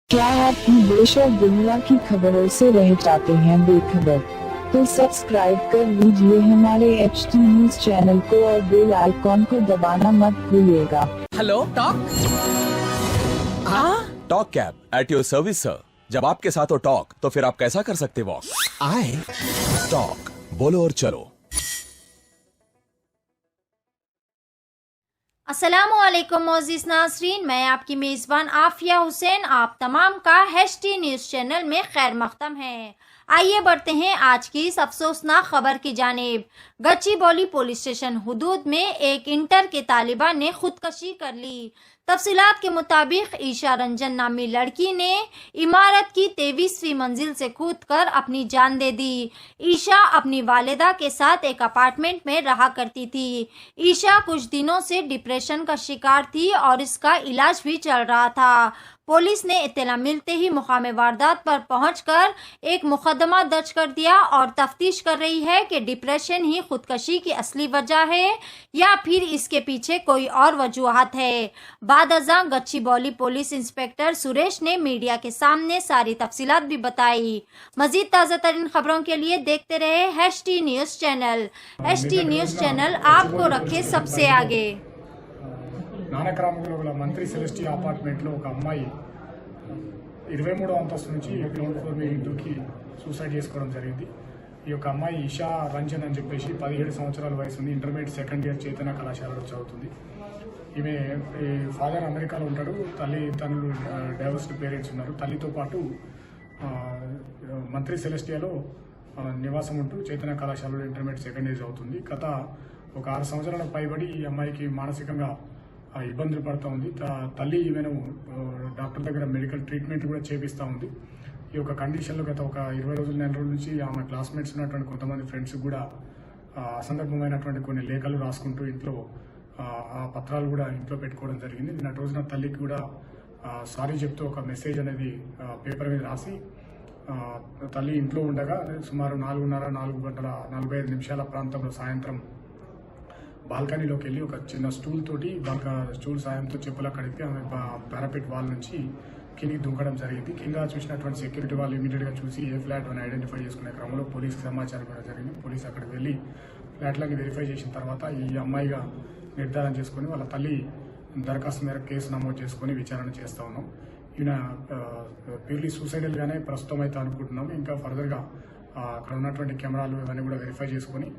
क्या आप देश और दुनिया की खबरों से रह जाते हैं बेखबर? तो सब्सक्राइब कर लीजिए हमारे HT न्यूज चैनल को और बेल आइकॉन को दबाना मत भूलिएगा। Hello talk. Talk cab at your service sir. जब आपके साथ हो टॉक तो फिर आप कैसा कर सकते वॉक? आए टॉक बोलो और चलो। अस्सलामुअलैकुम मोअज़्ज़िज़ नाज़रीन, मैं आपकी मेज़बान आफिया हुसैन आप तमाम का HT न्यूज़ चैनल में खैर मक़दम है। आइए बढ़ते हैं आज की इस अफसोसनाक खबर की जानिब। गच्चीबौली पुलिस स्टेशन हुदूद में एक इंटर के तालिबा ने खुदकशी कर ली। तफसीलात के मुताबिक ईशा रंजन नामी लड़की ने इमारत की 23वीं मंजिल से कूदकर अपनी जान दे दी। ईशा अपनी वालिदा के साथ एक अपार्टमेंट में रहा करती थी। ईशा कुछ दिनों से डिप्रेशन का शिकार थी और इसका इलाज भी चल रहा था। पुलिस ने इत्तला मिलते ही मुकाम वारदात पर पहुंचकर एक मुकदमा दर्ज कर दिया और तफ्तीश कर रही है कि डिप्रेशन ही खुदकशी की असली वजह है या फिर इसके पीछे कोई और वजूहात है। बाद अज़ां गच्चीबौली पुलिस इंस्पेक्टर सुरेश ने मीडिया के सामने सारी तफसीलात भी बताई। मजीद ताज़ा तरीन खबरों के लिए देखते रहे HT news channel. HT news channel आपको रखे सबसे आगे। నానక్రామంలో గల మంత్రి సెలెస్టి అపార్ట్మెంట్లో ఒక అమ్మాయి 23వ అంతస్తు నుంచి గ్రౌండ్ ఫ్లోర్ మీద దూకి సూసైడ్ చేసుకోవడం జరిగింది. ఈ యొక్క అమ్మాయి ఇషా రంజన్ అని చెప్పేసి 17 సంవత్సరాల వయసు ఉంది. ఇంటర్మీడియట్ సెకండ్ ఇయర్ చైతన్య కళాశాలలో చదువుతుంది. ఈమె ఫాదర్ అమెరికాలో ఉంటాడు, తల్లి తనలు డైవర్స్డ్ పేరెంట్స్ ఉన్నారు. తల్లితో పాటు మంత్రి సెలెస్టియాలో నివాసం ఉంటూ చైతన్య కళాశాలలో ఇంటర్మీడియట్ సెకండ్ ఇయర్ చదువుతుంది. గత ఒక 6 సంవత్సరాల పైబడి ఈ అమ్మాయికి మానసికంగా ఇబ్బందులు పడుతూ ఉంది. తల్లి ఈమెను డాక్టర్ దగ్గర మెడికల్ ట్రీట్మెంట్ కూడా చేపిస్తూ ఉంది. ఈ యొక్క కండిషన్లో గత ఒక 20 రోజుల నెల రోజుల నుంచి ఆమె క్లాస్మేట్స్ ఉన్నటువంటి కొంతమంది ఫ్రెండ్స్ కూడా అసందర్భమైనటువంటి కొన్ని లేఖలు రాసుకుంటూ ఇంట్లో ఆ పత్రాలు కూడా ఇంట్లో పెట్టుకోవడం జరిగింది. నిన్నటి రోజున తల్లికి కూడా సారీ చెప్తూ ఒక మెసేజ్ అనేది పేపర్ మీద రాసి తల్లి ఇంట్లో ఉండగా సుమారు 4:45 నిమిషాల ప్రాంతంలో సాయంత్రం బాల్కనీలోకి వెళ్ళి ఒక చిన్న స్టూల్ తోటి స్టూల్ సాయంతో చెప్పులా కడిపి ఆమె పారాపెట్ వాల్ నుంచి కిందికి దుంకడం జరిగింది. కింద చూసినటువంటి సెక్యూరిటీ వాళ్ళు ఇమీడియట్గా చూసి ఏ ఫ్లాట్ అని ఐడెంటిఫై చేసుకునే క్రమంలో పోలీసుకి సమాచారం కూడా జరిగింది. పోలీసు అక్కడికి వెళ్ళి ఫ్లాట్లన్నీ వెరిఫై చేసిన తర్వాత ఈ అమ్మాయిగా నిర్ధారణ చేసుకుని వాళ్ళ తల్లి దరఖాస్తు మేరకు కేసు నమోదు చేసుకుని విచారణ చేస్తూ ఉన్నాం. ఈయన ప్యూర్లీ సూసైడల్గానే ప్రస్తుతం అయితే అనుకుంటున్నాం. ఇంకా ఫర్దర్గా అక్కడ ఉన్నటువంటి కెమెరాలు ఇవన్నీ కూడా వెరిఫై చేసుకుని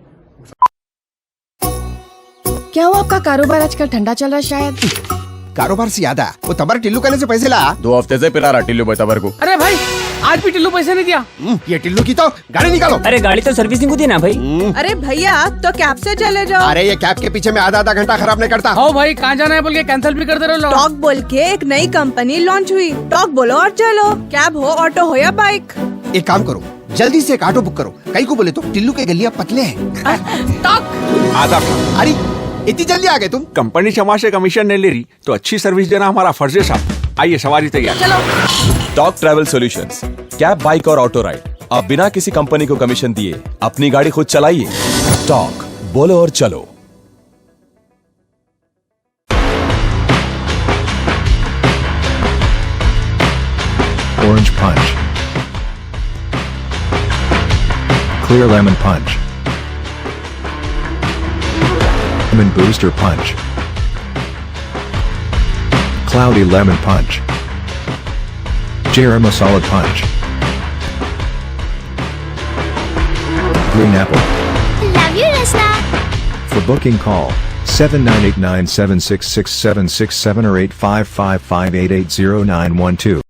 क्या हुआ आपका कारोबार आजकल ठंडा चल रहा है शायद? कारोबार से याद है वो तबर टिल्लू कहने से पैसे ला 2 हफ्ते से पिला रहा टिल्लू तबर को। अरे भाई आज भी टिल्लू पैसे नहीं दिया। ये टिल्लू की तो गाड़ी निकालो। अरे गाड़ी तो सर्विसिंग होती है ना भाई। अरे भैया तो कैब से चले जाओ। अरे ये कैब के पीछे में आधा घंटा खराब नहीं करता। हो भाई कहाँ जाना है बोल के कैंसिल भी करते रहो। टॉक बोल के एक नई कंपनी लॉन्च हुई। टॉक बोलो और चलो, कैब हो ऑटो हो या बाइक। एक काम करो जल्दी से एक ऑटो बुक करो। कहीं को बोले तो टिल्लू के गलिया पतले हैं। आधा अरे इतनी जल्दी आ गए तुम? कंपनी क्षमा से कमीशन नहीं ले रही तो अच्छी सर्विस देना हमारा फर्ज है साहब। आइए सवारी तैयार। चलो talk travel solutions, cab bike और ऑटो राइड। अब बिना किसी कंपनी को कमीशन दिए अपनी गाड़ी खुद चलाइए। टॉक बोलो और चलो। Orange Punch, Clear Lemon Punch, Lemon Booster Punch, Cloudy Lemon Punch, Jerema Solid Punch, Green Apple. Love you, Rasna. For booking call 7989766767 or 8555880912.